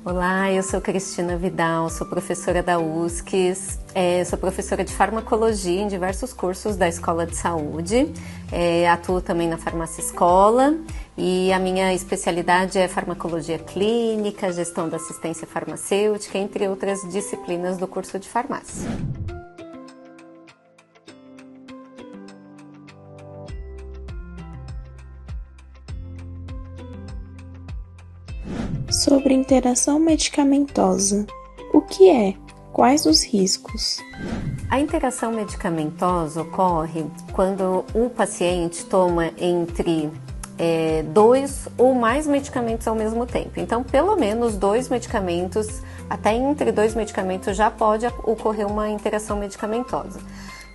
Olá, eu sou Cristina Vidal, sou professora da USCS, sou professora de farmacologia em diversos cursos da Escola de Saúde, atuo também na farmácia escola e a minha especialidade é farmacologia clínica, gestão da assistência farmacêutica, entre outras disciplinas do curso de farmácia. Sobre interação medicamentosa. O que é? Quais os riscos? A interação medicamentosa ocorre quando o paciente toma entre 2 ou mais medicamentos ao mesmo tempo. Então, pelo menos 2 medicamentos, até entre 2 medicamentos já pode ocorrer uma interação medicamentosa.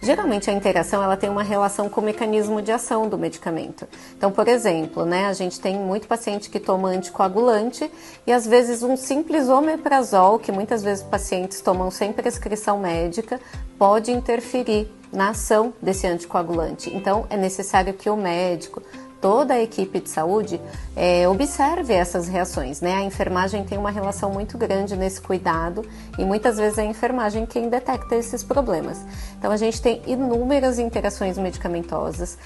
Geralmente a interação ela tem uma relação com o mecanismo de ação do medicamento. Então, por exemplo, a gente tem muito paciente que toma anticoagulante e às vezes um simples omeprazol, que muitas vezes pacientes tomam sem prescrição médica, pode interferir na ação desse anticoagulante. Então, é necessário que o médico, toda a equipe de saúde observe essas reações, A enfermagem tem uma relação muito grande nesse cuidado e muitas vezes é a enfermagem quem detecta esses problemas. Então a gente tem inúmeras interações medicamentosas,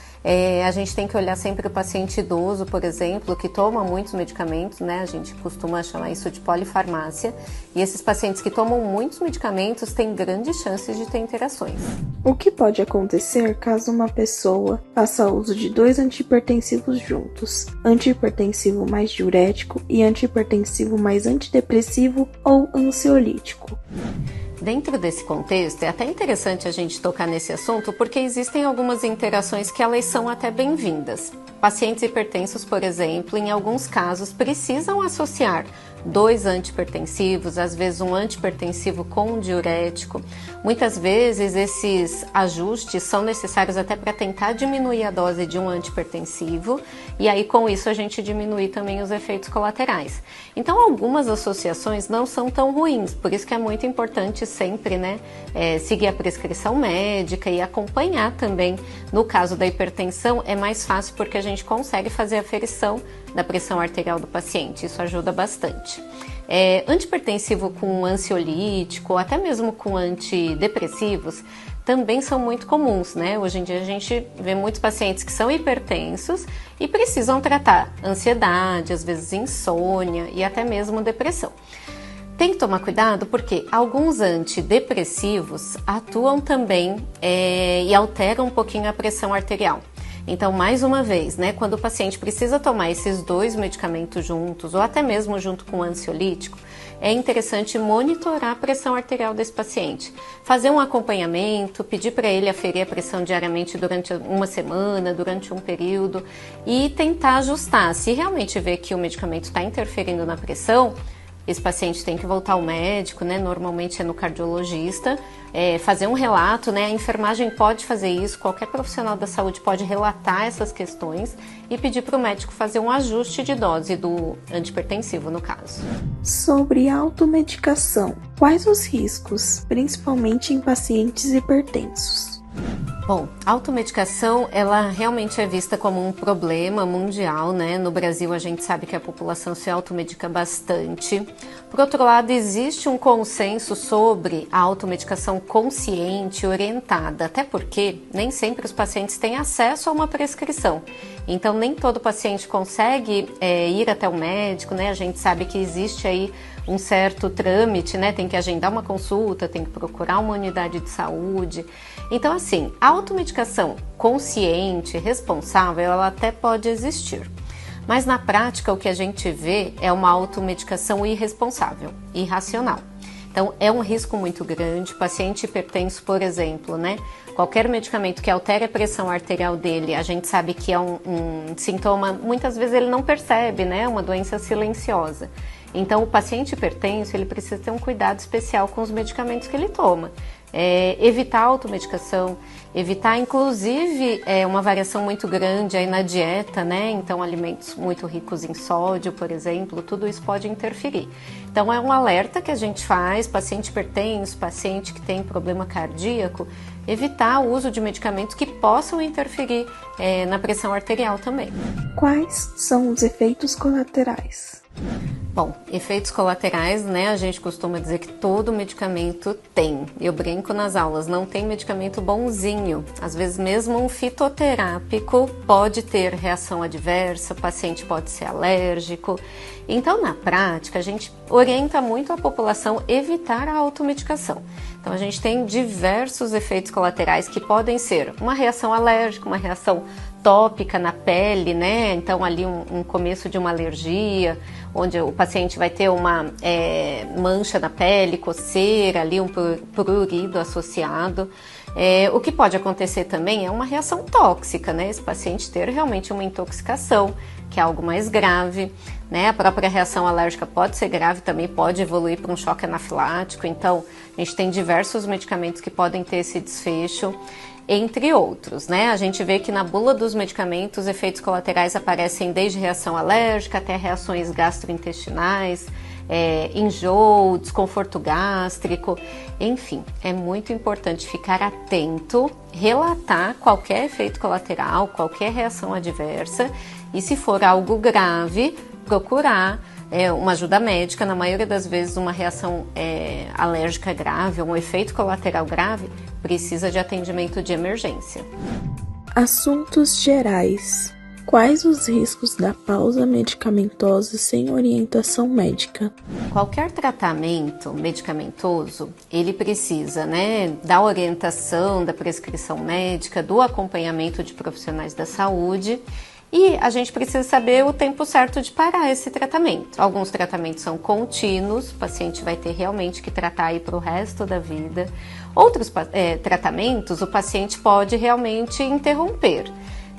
a gente tem que olhar sempre o paciente idoso, por exemplo, que toma muitos medicamentos, A gente costuma chamar isso de polifarmácia, e esses pacientes que tomam muitos medicamentos têm grandes chances de ter interações. O que pode acontecer caso uma pessoa faça uso de 2 antihipertensivos juntos, antihipertensivo mais diurético e antihipertensivo mais antidepressivo ou ansiolítico? Dentro desse contexto, é até interessante a gente tocar nesse assunto porque existem algumas interações que elas são até bem-vindas. Pacientes hipertensos, por exemplo, em alguns casos precisam associar 2 antihipertensivos, às vezes um antihipertensivo com um diurético. Muitas vezes esses ajustes são necessários até para tentar diminuir a dose de um antihipertensivo e aí com isso a gente diminui também os efeitos colaterais. Então algumas associações não são tão ruins, por isso que é muito importante sempre seguir a prescrição médica e acompanhar também. No caso da hipertensão é mais fácil porque a gente consegue fazer a aferição da pressão arterial do paciente, isso ajuda bastante. Antihipertensivo com ansiolítico, ou até mesmo com antidepressivos, também são muito comuns, Hoje em dia a gente vê muitos pacientes que são hipertensos e precisam tratar ansiedade, às vezes insônia e até mesmo depressão. Tem que tomar cuidado porque alguns antidepressivos atuam também e alteram um pouquinho a pressão arterial. Então, mais uma vez, quando o paciente precisa tomar esses 2 medicamentos juntos, ou até mesmo junto com o ansiolítico, é interessante monitorar a pressão arterial desse paciente. Fazer um acompanhamento, pedir para ele aferir a pressão diariamente durante uma semana, durante um período, e tentar ajustar. Se realmente ver que o medicamento está interferindo na pressão, esse paciente tem que voltar ao médico, normalmente é no cardiologista, fazer um relato, A enfermagem pode fazer isso, qualquer profissional da saúde pode relatar essas questões e pedir para o médico fazer um ajuste de dose do antihipertensivo, no caso. Sobre automedicação, quais os riscos, principalmente em pacientes hipertensos? Bom, a automedicação, ela realmente é vista como um problema mundial, No Brasil, a gente sabe que a população se automedica bastante. Por outro lado, existe um consenso sobre a automedicação consciente, orientada, até porque nem sempre os pacientes têm acesso a uma prescrição. Então, nem todo paciente consegue ir até o médico, A gente sabe que existe aí um certo trâmite, Tem que agendar uma consulta, tem que procurar uma unidade de saúde. Então, assim, a automedicação consciente, responsável, ela até pode existir. Mas na prática o que a gente vê é uma automedicação irresponsável, irracional. Então é um risco muito grande. Paciente hipertenso, por exemplo, qualquer medicamento que altere a pressão arterial dele, a gente sabe que é um sintoma, muitas vezes ele não percebe, uma doença silenciosa. Então o paciente hipertenso, ele precisa ter um cuidado especial com os medicamentos que ele toma. Evitar a automedicação, evitar inclusive uma variação muito grande aí na dieta, Então alimentos muito ricos em sódio, por exemplo, tudo isso pode interferir. Então é um alerta que a gente faz, paciente hipertenso, paciente que tem problema cardíaco, evitar o uso de medicamentos que possam interferir na pressão arterial também. Quais são os efeitos colaterais? Bom, efeitos colaterais, né? A gente costuma dizer que todo medicamento tem. Eu brinco nas aulas, não tem medicamento bonzinho. Às vezes mesmo um fitoterápico pode ter reação adversa, o paciente pode ser alérgico. Então, na prática, a gente orienta muito a população a evitar a automedicação. Então, a gente tem diversos efeitos colaterais que podem ser uma reação alérgica, uma reação tópica na pele, né? Então, ali um começo de uma alergia, onde o paciente vai ter uma mancha na pele, coceira, ali um prurido associado. O que pode acontecer também é uma reação tóxica, né? Esse paciente ter realmente uma intoxicação, que é algo mais grave, né? A própria reação alérgica pode ser grave, também pode evoluir para um choque anafilático. Então, a gente tem diversos medicamentos que podem ter esse desfecho, entre outros, né? A gente vê que na bula dos medicamentos, efeitos colaterais aparecem desde reação alérgica até reações gastrointestinais, enjoo, desconforto gástrico, enfim, é muito importante ficar atento, relatar qualquer efeito colateral, qualquer reação adversa e, se for algo grave, procurar uma ajuda médica. Na maioria das vezes, uma reação alérgica grave, um efeito colateral grave, precisa de atendimento de emergência. Assuntos gerais. Quais os riscos da pausa medicamentosa sem orientação médica? Qualquer tratamento medicamentoso, ele precisa, da orientação, da prescrição médica, do acompanhamento de profissionais da saúde. E a gente precisa saber o tempo certo de parar esse tratamento. Alguns tratamentos são contínuos, o paciente vai ter realmente que tratar aí para o resto da vida. Outros tratamentos, o paciente pode realmente interromper,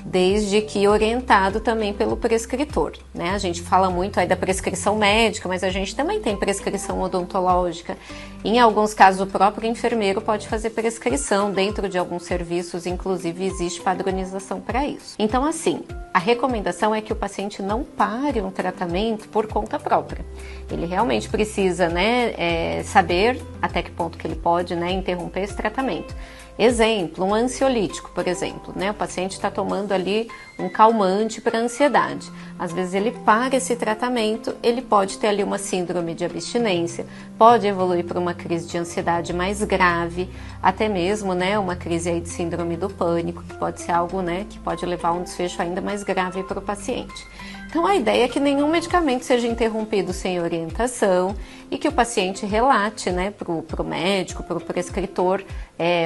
desde que orientado também pelo prescritor, né? A gente fala muito aí da prescrição médica, mas a gente também tem prescrição odontológica. Em alguns casos, o próprio enfermeiro pode fazer prescrição. Dentro de alguns serviços, inclusive, existe padronização para isso. Então, assim, a recomendação é que o paciente não pare um tratamento por conta própria. Ele realmente precisa, saber até que ponto que ele pode, interromper esse tratamento. Exemplo, um ansiolítico, por exemplo, o paciente está tomando ali um calmante para ansiedade. Às vezes ele para esse tratamento, ele pode ter ali uma síndrome de abstinência, pode evoluir para uma crise de ansiedade mais grave, até mesmo, uma crise aí de síndrome do pânico, que pode ser algo, que pode levar a um desfecho ainda mais grave para o paciente. Então, a ideia é que nenhum medicamento seja interrompido sem orientação e que o paciente relate, para o médico, para o prescritor,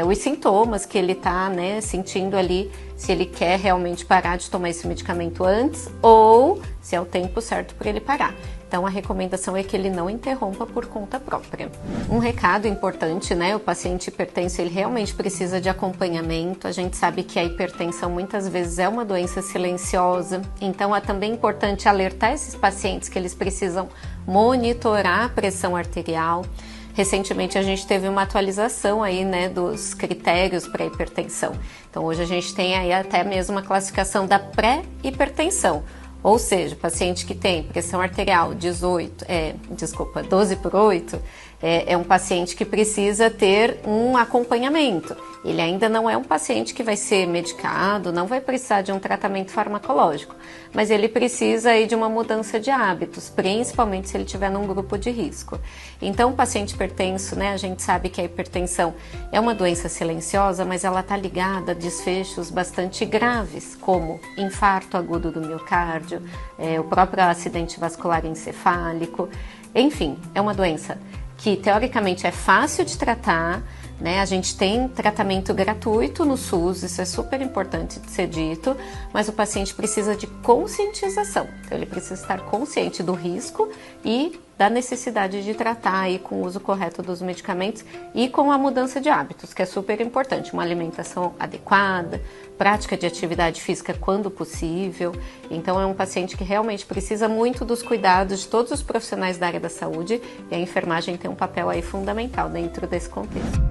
os sintomas que ele está, sentindo ali, se ele quer realmente parar de tomar esse medicamento antes ou se é o tempo certo para ele parar. Então, a recomendação é que ele não interrompa por conta própria. Um recado importante, o paciente hipertenso, ele realmente precisa de acompanhamento. A gente sabe que a hipertensão muitas vezes é uma doença silenciosa, então é também importante alertar esses pacientes que eles precisam monitorar a pressão arterial. Recentemente a gente teve uma atualização aí, dos critérios para hipertensão. Então, hoje a gente tem aí até mesmo uma classificação da pré-hipertensão. Ou seja, o paciente que tem pressão arterial 12/8, é um paciente que precisa ter um acompanhamento. Ele ainda não é um paciente que vai ser medicado, não vai precisar de um tratamento farmacológico, mas ele precisa aí de uma mudança de hábitos, principalmente se ele estiver num grupo de risco. Então, o paciente hipertenso, a gente sabe que a hipertensão é uma doença silenciosa, mas ela está ligada a desfechos bastante graves, como infarto agudo do miocárdio, o próprio acidente vascular encefálico. Enfim, é uma doença que teoricamente é fácil de tratar, A gente tem tratamento gratuito no SUS, isso é super importante de ser dito, mas o paciente precisa de conscientização. Então, ele precisa estar consciente do risco e da necessidade de tratar aí com o uso correto dos medicamentos e com a mudança de hábitos, que é super importante. Uma alimentação adequada, prática de atividade física quando possível. Então, é um paciente que realmente precisa muito dos cuidados de todos os profissionais da área da saúde e a enfermagem tem um papel aí fundamental dentro desse contexto.